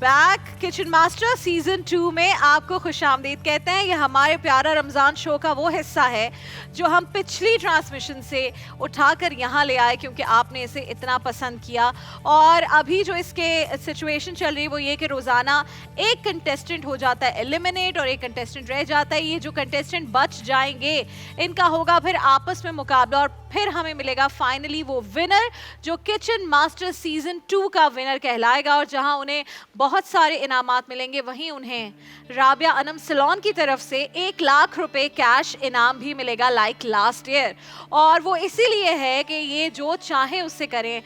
Back kitchen master season 2 में आपको खुशामदीद कहते हैं। ये हमारे प्यारा रमज़ान शो का वो हिस्सा है जो हम पिछली ट्रांसमिशन से उठाकर यहाँ ले आए क्योंकि आपने इसे इतना पसंद किया। और अभी जो इसके सिचुएशन चल रही है वो ये कि रोज़ाना एक कंटेस्टेंट हो जाता है एलिमिनेट और एक कंटेस्टेंट रह जाता है। ये जो कंटेस्टेंट बच जाएंगे इनका होगा फिर आपस में मुकाबला और फिर हमें मिलेगा फाइनली वो विनर जो किचन मास्टर सीजन 2 का विनर कहलाएगा। और जहां उन्हें बहुत सारे इनामात मिलेंगे वहीं उन्हें राबिया अनम सलोन की तरफ से 1 लाख रुपए कैश इनाम भी मिलेगा लाइक लास्ट ईयर। और वो इसीलिए है कि ये जो चाहे उससे करें,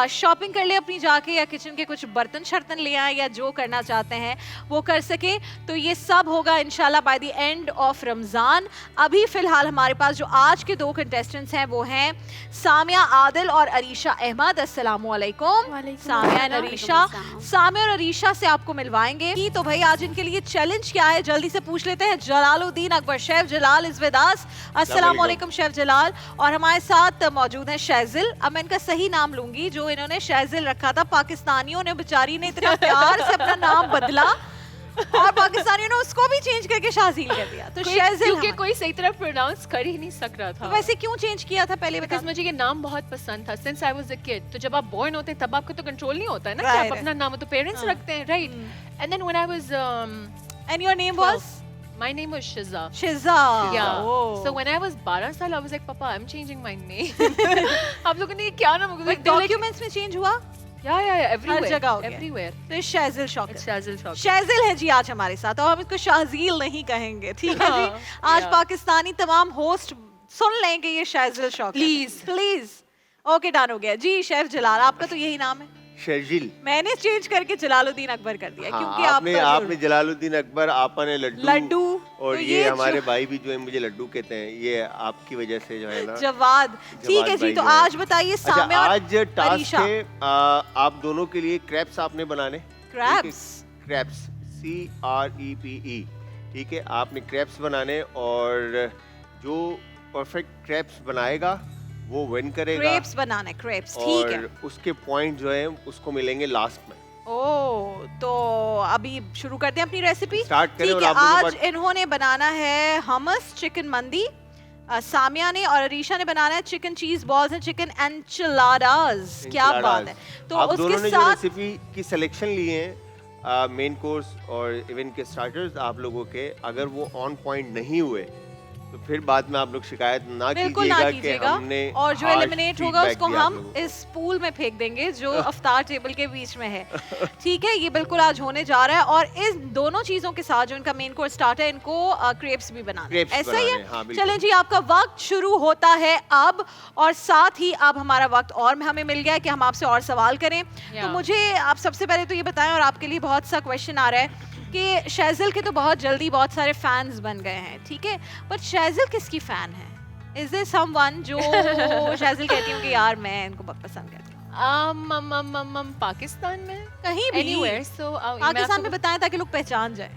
शॉपिंग कर ले अपनी जाके या किचन के कुछ बर्तन शर्तन ले आए या जो करना चाहते हैं वो कर सके। तो ये सब होगा इंशाल्लाह by the end of Ramzan. अभी फिलहाल हमारे पास जो आज के 2 कंटेस्टेंट्स हैं वो हैं सामिया आदिल और अरीशा अहमद। अस्सलामु अलैकुम। सामिया और अरीशा, सामिया और अरीशा से आपको मिलवाएंगे। तो भाई आज इनके लिए चैलेंज क्या है जल्दी से पूछ लेते हैं। Jalaluddin Akbar, chef Jalal is with us. अस्सलामु अलैकुम शेफ जलाल। और हमारे साथ मौजूद हैं शैजिल। अब मैं इनका सही नाम लूंगी जो इन्होंने शैजिल रखा था, पाकिस्तानियों ने बेचारी ने इतना प्यार से अपना नाम बदला और पाकिस्तानियों ने उसको भी चेंज करके शाजील कर दिया। तो शैजिल क्योंकि कोई सही तरह प्रोनाउंस कर ही नहीं सक रहा था। तो वैसे क्यों चेंज किया था पहले बता। मुझे ये नाम बहुत पसंद था since I was a kid. तो जब आप बोर्न होते हैं तब आपको तो कंट्रोल नहीं होता है ना कि आप अपना नाम तो पेरेंट्स रखते हैं, right? And then when I was and your name was My name was Shiza. Shiza. Yeah. Oh. So when I was 12 साल, I was like, Papa, I'm changing my name. आप लोगों ने ये क्या नाम? Like documents में change हुआ? Yeah, everywhere. हर जगह हो गया। Everywhere. तो शैजिल शौक है। शैजिल शौक। शैजिल है जी आज हमारे साथ और हम इसको शाजील नहीं कहेंगे, ठीक है जी? आज पाकिस्तानी तमाम होस्ट सुन लेंगे ये शैजिल शौक। Please. Please. ओके डन हो गया जी। शेफ जलाल आपका तो यही नाम है? शैजिल। मैंने चेंज करके जलालुद्दीन अकबर कर दिया क्योंकि आपने जलालुद्दीन अकबर, आपा ने लड्डू और तो ये हमारे भाई भी जो है मुझे लड्डू कहते हैं, ये आपकी वजह से जो है ना जवाद। ठीक है जी। तो आज बताइए सामिया और आज टास्क है आप दोनों के लिए क्रैप्स आपने बनाने। क्रैप्स CREPE, ठीक है? आपने क्रैप्स बनाने और जो परफेक्ट क्रैप्स बनाएगा वो विन करेगा। क्रेप्स बनाने, क्रेप्स, ठीक है। और उसके पॉइंट जो है उसको मिलेंगे लास्ट में। ओह, तो अभी शुरू करते हैं अपनी रेसिपी। स्टार्ट करें। ठीक है, आज इन्होंने बनाना है हमस चिकन मंदी, सामिया ने और अरीशा ने बनाना है chicken cheese balls and chicken एंचिलाडास। क्या बात है। तो आप उसके दोनों ने साथ जो रेसिपी की सिलेक्शन लिए हैं मेन कोर्स और इवन के स्टार्टर्स आप लोगों के, अगर वो ऑन पॉइंट नहीं हुए तो फिर बाद में आप लोग शिकायत ना कीजिएगा कि हमने और जो एलिमिनेट होगा उसको हम इस पूल में फेंक देंगे जो अफ्तार टेबल के बीच में है। ठीक है, ये बिल्कुल आज होने जा रहा है। और इस दोनों चीजों के साथ जो इनका मेन कोर्स स्टार्ट है इनको क्रेप्स भी बनाना है, ऐसा ही है? हाँ, चलें जी, आपका वक्त शुरू होता है अब। और साथ ही अब हमारा वक्त और हमें मिल गया है कि हम आपसे और सवाल करें। तो मुझे आप सबसे पहले तो ये बताएं, और आपके लिए बहुत सा क्वेश्चन आ रहा है कि शैजिल के तो बहुत जल्दी बहुत सारे फैंस बन गए हैं, ठीक है? बट शैजिल किसकी फैन है? इज देयर समवन जो शैजिल कहती हूँ कि यार मैं इनको बहुत पसंद करती हूँ? पाकिस्तान में कहीं भी anywhere, so, पाकिस्तान में बताएं ताकि लोग पहचान जाएं।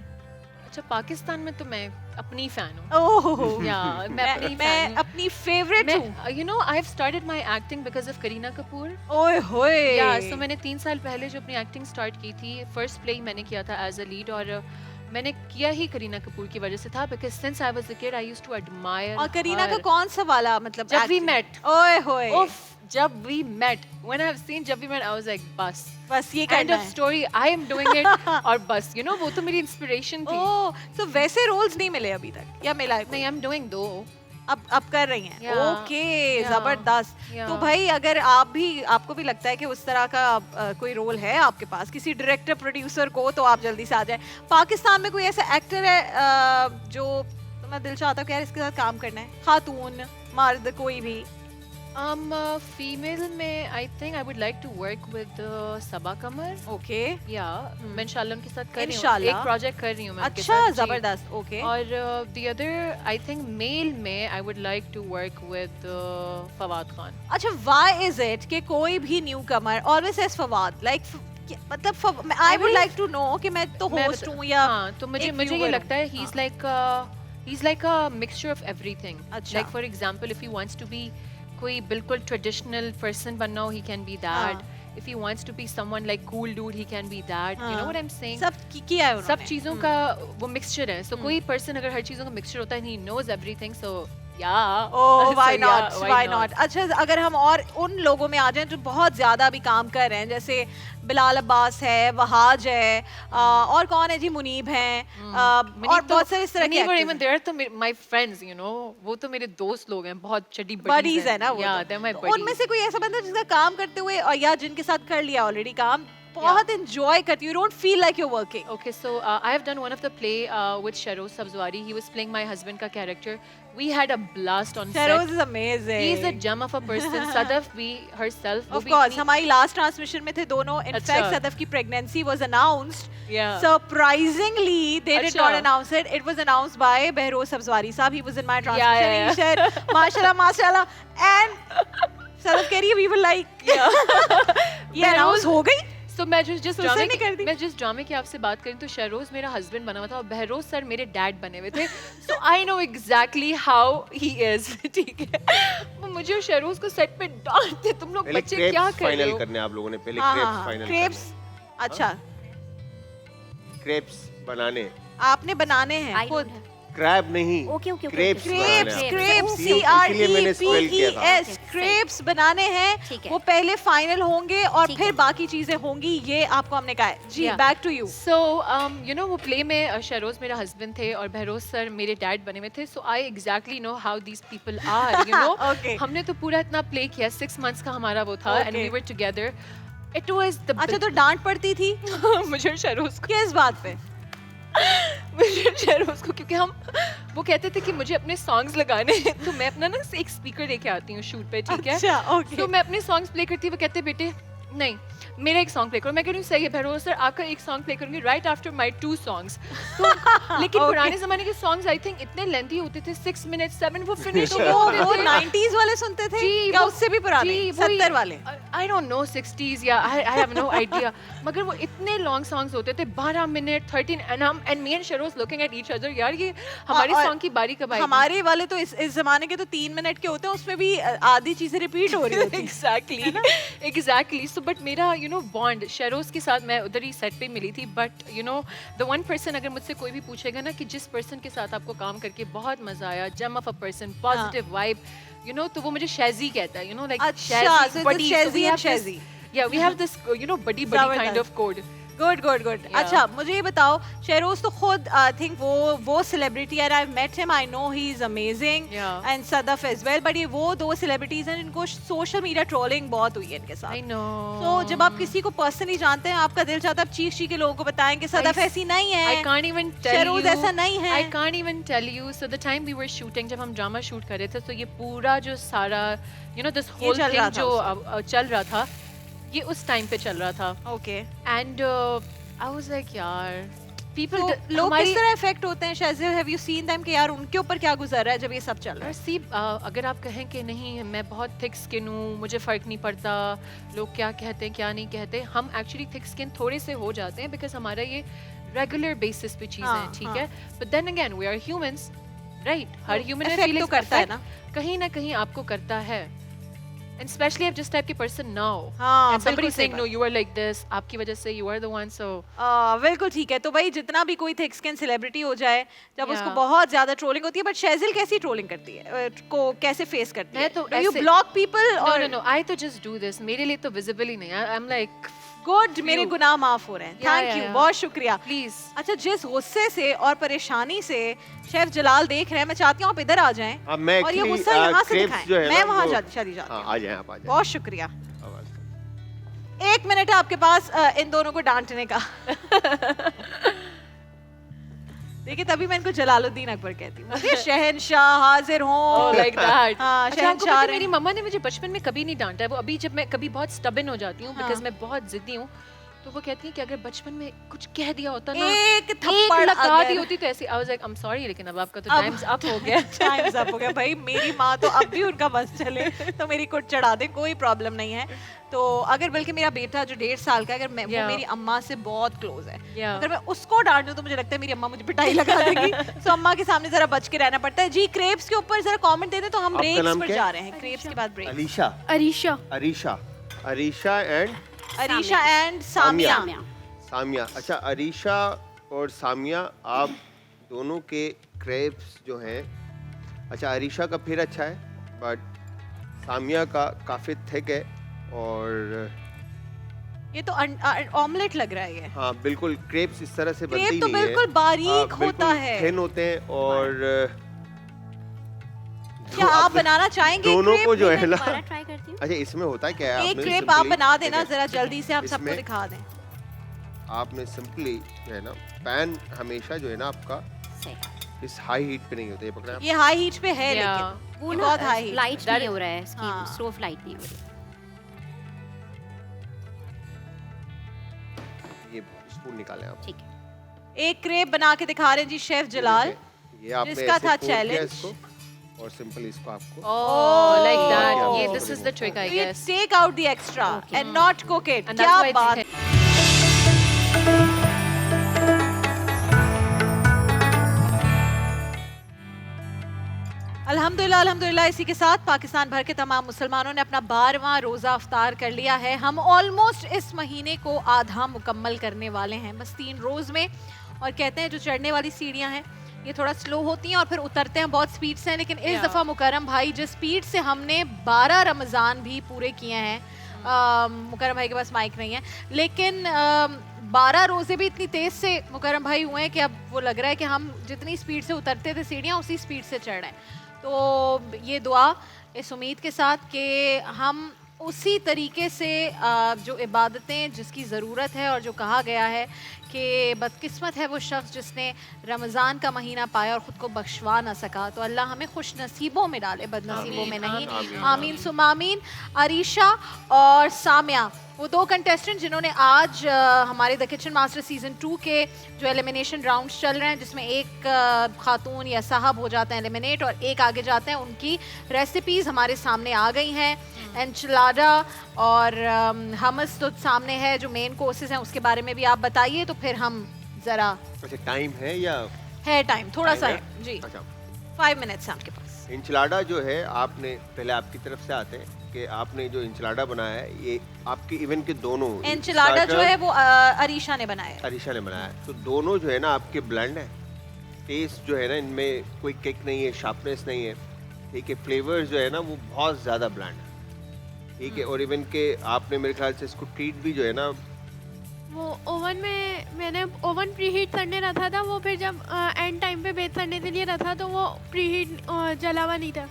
अच्छा, पाकिस्तान में तो मैं अपनी फैन हूँ। ओह Yeah, मैं अपनी फेवरेट हूँ। You know, I have started my acting because of Kareena Kapoor. ओए होए। Yeah, so मैंने 3 साल पहले जो अपनी एक्टिंग स्टार्ट की थी, फर्स्ट प्ले मैंने किया था एज अ लीड और मैंने किया ही करीना कपूर की वजह से था because since I was a kid I used to admire और करीना का कौन सा वाला मतलब जब we met। ओए होए। उफ, जब we met, when I have seen जब we met I was like बस ये kind of story, I am doing it और बस you know वो तो मेरी इंस्पिरेशन थी। ओह, तो वैसे रोल्स नहीं मिले अभी तक या मिला है? नहीं, I'm doing 2 अब कर रही हैं। ओके, जबरदस्त। तो भाई अगर आपको भी लगता है कि उस तरह का कोई रोल है आपके पास किसी डायरेक्टर प्रोड्यूसर को, तो आप जल्दी से आ जाए। पाकिस्तान में कोई ऐसा एक्टर है जो तुम्हारा दिल चाहता है कि यार इसके साथ काम करना है? खातून, मर्द, कोई भी? फीमेल में I think I would like to work with Saba Qamar. Okay, या मैं इंशाल्लाह उनके साथ कर रही हूँ, इंशाल्लाह एक प्रोजेक्ट कर रही हूँ मैं उनके अच्छा, साथ। जबरदस्त। ओके, और the other I think male में I would like to work with Fawad Khan. अच्छा, why is it कि कोई भी newcomer always says Fawad, like मतलब I would like to know कि मैं तो होस्ट हूँ या हाँ, तो मुझे ये लगता है he's like a mixture of everything। अच्छा, like for example if he wants to be कोई बिल्कुल ट्रेडिशनल पर्सन बनना हो, he can be that। if he wants to be someone like cool dude, he can be that. You know what I'm saying? सब किया है सब उन्होंने। चीजों का वो मिक्सचर है. So कोई person अगर हर चीजों का मिक्सचर होता है, he knows everything. So yeah. Oh, why So, not? yeah, Why not? अच्छा, अगर हम और उन लोगों में आ जाएं जो बहुत ज्यादा अभी काम कर रहे हैं, जैसे बिलाल अब्बास है, वहाज है, और कौन है जी, मुनीब हैं, और बहुत सारे इस तरह के Even actors there तो my friends, you know, वो तो मेरे दोस्त लोग हैं, बहुत चड्डी buddies है ना वो Yeah, तो। they're my तो buddies. उनमें से कोई ऐसा बंदा जिसका काम करते हुए और या जिनके साथ कर लिया ऑलरेडी काम, बहुत enjoy करती, you don't feel like you're working. Okay, so I have done one of the play with Shahroz Sabzwari. He was playing my husband ka character. We had a blast on Shahroz set. is amazing. He is a gem of a person. Sadaf भी herself. Of course, हमारी last transmission में थे दोनों. In fact, अच्छा। सदफ की pregnancy was announced. Yeah. Surprisingly, they did अच्छा। not announce it. It was announced by Behroz Sabzwari साहब. He was in my transmission. Yeah, yeah, He said, "Mashallah, mashallah," and Sadaf कह रही है, we were like, ये announce हो गई? So मैं just तो ड्रामे उसने नहीं कर दी। मैं just ड्रामे की आपसे बात करूँ तो शहरोज मेरा हस्बैंड बना हुआ था और बहरोज सर मेरे डैड बने हुए थे. So I know exactly how he is. ठीक है. वो मुझे और शहरोज को सेट पे डांटते, तुम लोग पहले बच्चे क्या क्रेप्स कर रहे फाइनल हो? करने आप लोगों ने पहले हाँ, क्रेप्स हाँ, फाइनल crepes, अच्छा, क्रेप्स बनाने आपने बनाने हैं I खुद? don't have. क्रैब नहीं Okay, okay, okay, crepes okay. Crepes, बनाने हैं। crepes, इसीलिए मैंने spell किया था। CREPES, crepes बनाने हैं, ठीक है। वो पहले फाइनल होंगे और ठीक फिर है। बाकी चीजें होंगी, ये आपको हमने कहा है जी. Yeah. Back to you. So you know वो प्ले में शहरोज मेरा हस्बैंड थे और बहरोज सर मेरे डैड बने हुए थे. So I exactly know how these people are. You know. Okay. हमने तो पूरा इतना प्ले किया, 6 months का हमारा वो था and Okay. we were together. It was the अच्छा, तो डांट पड़ती थी मुझे और शहरोज को किस बात पे? मुझे शहरोज को क्योंकि हम वो कहते थे कि मुझे अपने सॉन्ग्स लगाने हैं, तो मैं अपना ना एक स्पीकर लेके आती हूँ शूट पे, ठीक है. अच्छा, ओके. तो मैं अपने सॉन्ग्स प्ले करती हूँ, वो कहते बेटे नहीं मेरा एक सॉन्ग प्ले करो. मैं कह रही हूँ सही है बहरोज सर, आपका एक सॉन्ग प्ले करूंगी राइट आफ्टर माय 2 songs. तो लेकिन Okay. पुराने जमाने के सॉन्ग्स आई थिंक इतने लेंथी होते थे, 6 minutes 7 वो फिनिश तो हो वो होते थे. 90s वाले सुनते थे जी, या वो- उससे भी पुराने, जी, वही- 70 वाले? I don't know 60s या I have no idea. मगर वो इतने लॉन्ग सॉन्ग्स होते थे 12 minute 13 and me and Shahroz looking at each other. यार ये हमारे और सॉन्ग की बारी कब आएगी? हमारे वाले तो इस जमाने के तो 3 मिनट के होते हैं, उसमें भी आधी चीजें रिपीट हो रही होती हैं. exactly so but मेरा you know bond शहरोज के साथ, मैं उधर ही सेट पे मिली थी. but you know the one person, अगर मुझसे कोई भी पूछेगा ना कि जिस पर्सन के साथ आपको काम करके बहुत मजा आया, gem of a person, positive vibe, you know, तो वो मुझे शैजी कहता है, you know, like अच्छा, Shazzy, so it's buddy. So Shazzy we and have this- Shazzy. yeah we have this you know buddy kind जबरदस्त. of code. Good good good. Yeah. अच्छा, मुझे ये बताओ, शहरोज तो खुद आई थिंक वो सेलिब्रिटी है, I met him, I know he is amazing, Yeah. And Sadaf as well, but ये वो दो सेलिब्रिटीज हैं जिनको सोशल मीडिया ट्रोलिंग बहुत हुई है इनके I साथ. know. तो जब आप किसी को पर्सनली जानते हैं, आपका दिल चाहता है आप चीख के लोगों को बताएं कि सदफ I- ऐसी नहीं I है, can't even tell Shahroz you. ऐसा नहीं है. I can't even tell you. So the time we were shooting, जब हम ड्रामा शूट कर रहे थे, तो ये पूरा जो सारा you know this whole चल रहा thing था जो चल रहा था, ये उस टाइम पे चल रहा था. Okay. And I was like यार people तो लोग किस तरह इफेक्ट होते हैं? शाज़िल, हैव यू सीन देम कि यार उनके ऊपर क्या गुजर रहा है जब ये सब चल रहा है? सी अगर आप कहें कि नहीं मैं बहुत थिक स्किन हूँ, मुझे फ़र्क नहीं पड़ता लोग क्या कहते हैं क्या नहीं कहते, हम एक्चुअली थिक स्किन थोड़े से हो जाते हैं बिकॉज हमारा ये रेगुलर बेसिस पे चीज़ें हैं, हाँ, ठीक हाँ. है. But then again we are humans, right? हर ह्यूमन affect तो करता है ना? कहीं ना कहीं आपको करता है. And especially if just type के person now. हाँ, And somebody बिल्कुल सही saying no you are like this, आपकी वजह से you are the one, so बिल्कुल ठीक है. तो भाई जितना भी कोई थिक स्किन सेलिब्रिटी हो जाए, जब Yeah. उसको बहुत ज्यादा ट्रोलिंग होती है, बट शाज़िल कैसी ट्रोलिंग करती है, को कैसे फेस करती है? मैं तो यू ऐसे- ब्लॉक पीपल no और no no I तो just do this, मेरे लिए तो visible ही नहीं. I'm like गुड, मेरे गुनाह माफ हो रहे हैं. Yeah, thank yeah, you, yeah. बहुत शुक्रिया. please. अच्छा, जिस गुस्से से और परेशानी से शेफ जलाल देख रहे हैं, मैं चाहती हूँ आप इधर आ जाएं अब मैं और ये actually, गुस्सा यहाँ से crepes जो है दिखाएं. मैं ना, वहाँ वो- चली जाती हाँ, हूँ. आ जाएं आप, आ जाएं. बहुत शुक्रिया. आवाज़। 1 मिनट है आपके पास इन दोनों को डांटने का. देखिए, तभी मैं इनको जलालुद्दीन अकबर कहती हूँ. मुझे शहनशाह हाजिर Oh, हों. like that. हाँ, अच्छा, आपको पता शहनशाह है, मेरी मम्मा ने मुझे बचपन में कभी नहीं डांटा है. वो अभी जब मैं कभी बहुत स्टबन हो जाती हूँ हाँ. बिकॉज मैं बहुत जिद्दी हूँ, तो वो कहती हैं कि अगर बचपन में कुछ कह दिया होता ना, एक एक थप्पड़ लगा दी अगर- होती तो ऐसे I was like I am sorry, लेकिन अब आपका तो अब- टाइम्स अप हो गया. टाइम्स अप हो गया भाई. मेरी माँ तो अब भी उनका बस चले तो मेरी कुट चढ़ा दे, कोई प्रॉब्लम नहीं है. तो अगर बल्कि मेरा बेटा जो 1.5 साल का है, अगर वो Yeah. मेरी अम्मा से बहुत क्लोज है, Yeah. अगर मैं उसको डांट दूं तो मुझे लगता है मेरी अम्मा मुझे पिटाई लगा देगी. तो अम्मा के सामने जरा बच के रहना पड़ता है. जी, क्रेप्स के ऊपर जरा कमेंट दे दें तो हम आपका ब्रेक्स नाम पर क्या जा है? रहे हैं. क्रेप्स के बाद break. Alisha Arisha. Arisha Arisha and Arisha and Samia. Samia. Samia, अच्छा अरीशा और सामिया, आप दोनों के क्रेप्स जो हैं, अच्छा अरीशा का फिर अच्छा है, बट सामिया का काफ़ी थिक है और ये तो ऑमलेट लग रहा है ये। हाँ बिल्कुल, क्रेप्स इस तरह से बनते क्रेप ही तो नहीं है। बिल्कुल बारीक होता है। थिन होते हैं और क्या आप बनाना चाहेंगे दोनों क्रेप? को जो है ना, दोबारा ट्राई करती हूँ। अच्छा इसमें होता है क्या है, एक आपने क्रेप आप simply- बना देना देखिए, जरा जल्दी से, हम सबको इसमें- दिखा दें। आपने सिंपली जो है ना, पैन हमेशा जो है ना आपका सही। इस हाई हीट पे नहीं होता, ये पकड़ा ये हाई हीट पे है Yeah. लेकिन वो ये ना बहुत हाई लाइट That- नहीं हो रहा है, इसकी हाँ। स्टोव लाइट नहीं हो रही। ये स्पून निकालें आप। ठीक है। एक क्रेप बना के दिखा रहे हैं जी शेफ जलाल। ये आपने जिसका ऐसे था fold किया challenge। इसको और सिंपल इसको आपको Oh, like that. Oh. Yeah, this is the trick, I तो ये guess. Take out the extra Okay. And not cook it. And that's क्या why it's बात thin. अल्हम्दुलिल्लाह अल्हम्दुलिल्लाह, इसी के साथ पाकिस्तान भर के तमाम मुसलमानों ने अपना 12वां रोज़ा अफ्तार कर लिया है। हम ऑलमोस्ट इस महीने को आधा मुकम्मल करने वाले हैं, बस 3 रोज़ में। और कहते हैं जो चढ़ने वाली सीढ़ियाँ हैं ये थोड़ा स्लो होती हैं और फिर उतरते हैं बहुत स्पीड से, लेकिन इस Yeah. दफ़ा मुकरम भाई जिस स्पीड से हमने 12 रमज़ान भी पूरे किए हैं, मुकरम भाई के पास माइक नहीं है, लेकिन 12 रोज़े भी इतनी तेज़ से मुकरम भाई हुए हैं कि अब वो लग रहा है कि हम जितनी स्पीड से उतरते थे सीढ़ियाँ उसी स्पीड से चढ़ रहे हैं। तो ये दुआ इस उम्मीद के साथ कि हम उसी तरीके से जो इबादतें जिसकी ज़रूरत है और जो कहा गया है कि बदकिस्मत है वो शख्स जिसने रमज़ान का महीना पाया और ख़ुद को बख्शवा ना सका, तो अल्लाह हमें खुश नसीबों में डाले, बदनसीबों में नहीं। आमीन। आमीन सुम आमीन। अरीशा और सामिया वो 2 कंटेस्टेंट जिन्होंने आज हमारे द किचन मास्टर सीज़न 2 के जो एलिमिनेशन राउंड्स चल रहे हैं, जिसमें एक खातून या साहब हो जाते हैं एलिमिनेट और एक आगे जाते हैं, उनकी रेसिपीज़ हमारे सामने आ गई हैं। एंचिलाडा और हमस तो सामने है, जो मेन कोर्सेज हैं उसके बारे में भी आप बताइए, तो फिर हम ज़रा अच्छा टाइम है या है टाइम थोड़ा सा time है जी, अच्छा 5 मिनट्स हैं आपके पास। इंचलाडा जो है, आपने पहले आपकी तरफ से आते हैं कि आपने जो इंचलाडा बनाया है ये आपके इवन के दोनों एंचिलाडा जो है वो अरीशा ने बनाया है। अरीशा ने बनाया है, तो दोनों जो है ना आपके ब्लेंड है। टेस्ट जो है ना इनमें कोई किक नहीं है, शार्पनेस नहीं है, ठीक है। फ्लेवर्स जो है ना वो बहुत ज़्यादा ब्लेंड है, ठीक है। और इवन के आपने मेरे ख्याल से इसको ट्रीट भी जो है ना, वो ओवन में मैंने ओवन प्रीहीट करने रखा था, वो फिर जब एंड टाइम पे बेक करने के लिए रखा तो वो प्रीहीट जला हुआ नहीं था।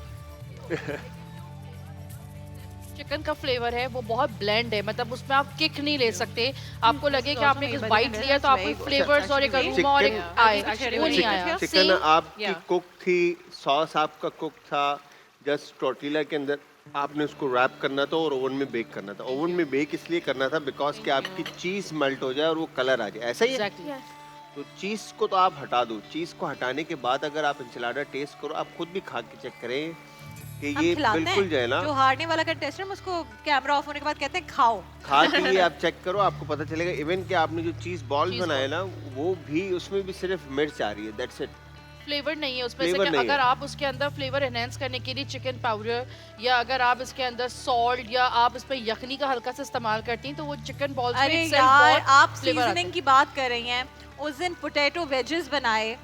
चिकन का फ्लेवर है वो बहुत ब्लेंड है, मतलब उसमें आप किक नहीं ले सकते। आपको लगे कि आपने एक बाइट लिया तो आपको फ्लेवर्स और एक अरोमा और एक आए, वो नहीं आया। चिकन Same- आपकी yeah. कुक थी, सॉस आपका कुक था, जस्ट टोर्टिला के अंदर आपने उसको रैप करना था और ओवन में बेक करना था। ओवन में बेक इसलिए करना था बिकॉज कि आपकी चीज़ मेल्ट हो जाए और वो कलर आ जाए, ऐसा ही है। Exactly. तो चीज़ को तो आप हटा दो, चीज़ को हटाने के बाद अगर आप इंचलाडा टेस्ट करो, आप खुद भी खा के चेक करें कि हम ये खिलाते बिल्कुल हैं, जो है ना, जो हारने वाला कंटेस्टेंट उसको कैमरा ऑफ होने के बाद कहते हैं खाओ। खा के ये आप चेक करो, आपको पता चलेगा। इवन कि आपने जो चीज़ बॉल Cheese बनाए ना, वो भी उसमें भी सिर्फ मिर्च आ रही है, दैट्स इट। फ्लेवर नहीं है उसमें से Flavor कि नहीं अगर है। आप उसके अंदर फ्लेवर एनहेंस करने के लिए चिकन पाउडर या अगर आप इसके अंदर सॉल्ट या आप इसमें यखनी का हल्का सा इस्तेमाल करती हैं तो वो चिकन बॉल्स में अरे itself यार बहुत आप flavor आता है। सीजनिंग की बात कर रही हैं, उस दिन पोटैटो वेजेस बनाए,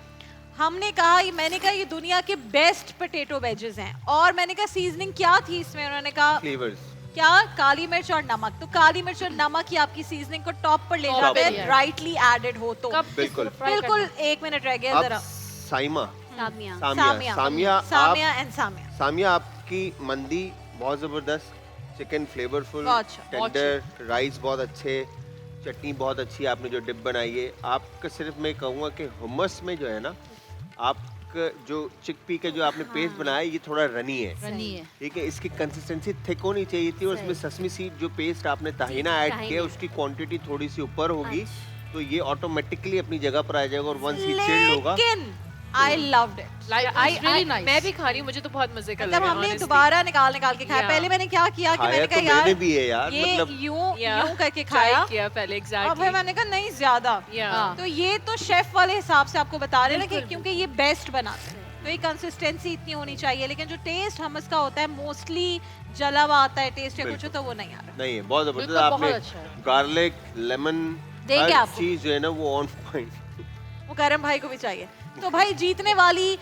हमने कहा ये, मैंने कहा ये दुनिया के बेस्ट पोटैटो वेजेस हैं, और मैंने कहा सीजनिंग क्या थी इसमें, उन्होंने कहा फ्लेवर्स क्या काली मिर्च और नमक। तो काली मिर्च और नमक ही आपकी सीजनिंग को टॉप पर ले Top जाते पे हैं, है। राइटली एडेड हो तो। कब बिल्कुल। किसको fry बिल्कुल करना है? 1 मिनट रह गया अब जरा। साइमा, सामिया। सामिया, सामिया, सामिया आप एंड सामिया। सामिया आपकी मंदी बहुत ज़बरदस्त, चिकन फ्लेवरफुल, बहुत अच्छा, टेंडर, राइस बहुत अच्छे, चटनी बहुत अच्छी, आपने जो डिप बनाई है। आपका सिर्फ मैं कहूँगा कि हुमस में जो है ना, आपका जो चिकपी का जो आपने पेस्ट बनाया है, ये थोड़ा रनी है, रनी है। ठीक है। इसकी कंसिस्टेंसी थिक होनी चाहिए थी, और इसमें ससमी सीड जो पेस्ट आपने ताहिना ऐड किया है, उसकी क्वांटिटी थोड़ी सी ऊपर होगी, तो ये ऑटोमेटिकली अपनी जगह पर आ जाएगा, और वंस ही चिल्ड होगा। लेकिन I loved it. Like, I- it's really I- nice. मैं भी खा रही हूँ, मुझे तो बहुत मजे का मतलब लगा हमने honestly. दोबारा निकाल निकाल के खाया। Yeah. पहले मैंने क्या किया कि खाया मैंने तो कहा यार मैंने भी है यार, ये मतलब यूं Yeah. यूं करके Try खाया, किया पहले और फिर exactly. मैंने कहा नहीं ज्यादा। Yeah. तो ये तो शेफ वाले हिसाब से आपको बता रहे हैं ना कि बिल्कुल, क्योंकि ये बेस्ट बनाते हैं। तो ये कंसिस्टेंसी इतनी होनी चाहिए, लेकिन जो टेस्ट हमस का होता है मोस्टली जला हुआ आता है टेस्ट या कुछ, बिल्कुल। तो वो नहीं आ रहा। नहीं है, बहुत जबरदस्त। बिल्कुल, आपने बहुत अच्छा है। गार्लिक, लेमन, देंगे हर आपको। चीज जो है ना वो ऑन पॉइंट। वो करम भाई को भी चाहिए। तो भाई जीतने वाली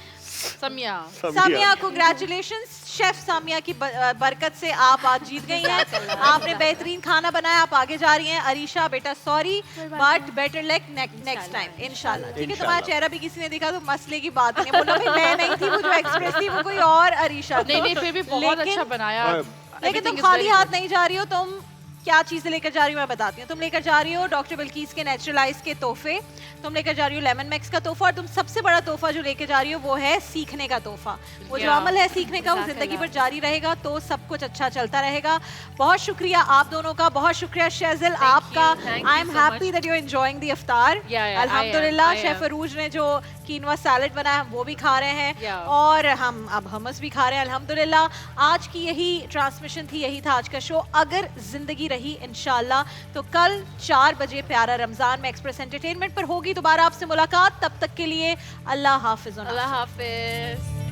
समिया सामिया, कांग्रेचुलेशंस। शेफ सामिया की बरकत से आप आज जीत गई हैं। आपने बेहतरीन खाना बनाया, आप आगे जा रही हैं। अरीशा बेटा sorry but better luck next time इंशाल्लाह। ठीक है, तुम्हारा इंशाल्लाह। चेहरा भी किसी ने देखा तो मसले की बात नहीं है। बोला भाई मैं नहीं थी, वो जो एक्सप्रेस थी वो कोई और अरीशा थी। नहीं नहीं फिर भी बहुत लेकिन- अच्छा बनाया। और- लेकिन तुम Everything is खाली very हाथ good. नहीं जा रही हो। तुम क्या चीज़ें लेकर जा रही हो मैं बताती हूँ। तुम लेकर जा रही हो डॉक्टर बिल्किस के नेचुरलाइज के तोहफे, तुम लेकर जा रही हो लेमन मैक्स का तोहफा, और तुम सबसे बड़ा तोहफा जो लेकर जा रही हो वो है सीखने का तोहफा। वो जो Yeah. अमल है सीखने का वो जिंदगी भर जारी रहेगा, तो सब कुछ अच्छा चलता रहेगा। बहुत शुक्रिया आप दोनों का, बहुत शुक्रिया शेजिल आपका। Thank I you am so happy much. That you enjoying the iftar. Yeah, yeah, I am, अल्हम्दुलिल्लाह I शेफ am. अरूज ने जो कीनवा सैलेड बनाया वो भी खा रहे हैं, Yeah. और हम अब हमस भी खा रहे हैं अल्हम्दुलिल्लाह। आज की यही ट्रांसमिशन थी, यही था आज का शो। अगर जिंदगी रही इंशाल्लाह तो कल 4 बजे प्यारा रमजान में एक्सप्रेस एंटरटेनमेंट पर होगी दोबारा आपसे मुलाकात। तब तक के लिए अल्लाह हाफिज। अल्लाह हाफिज।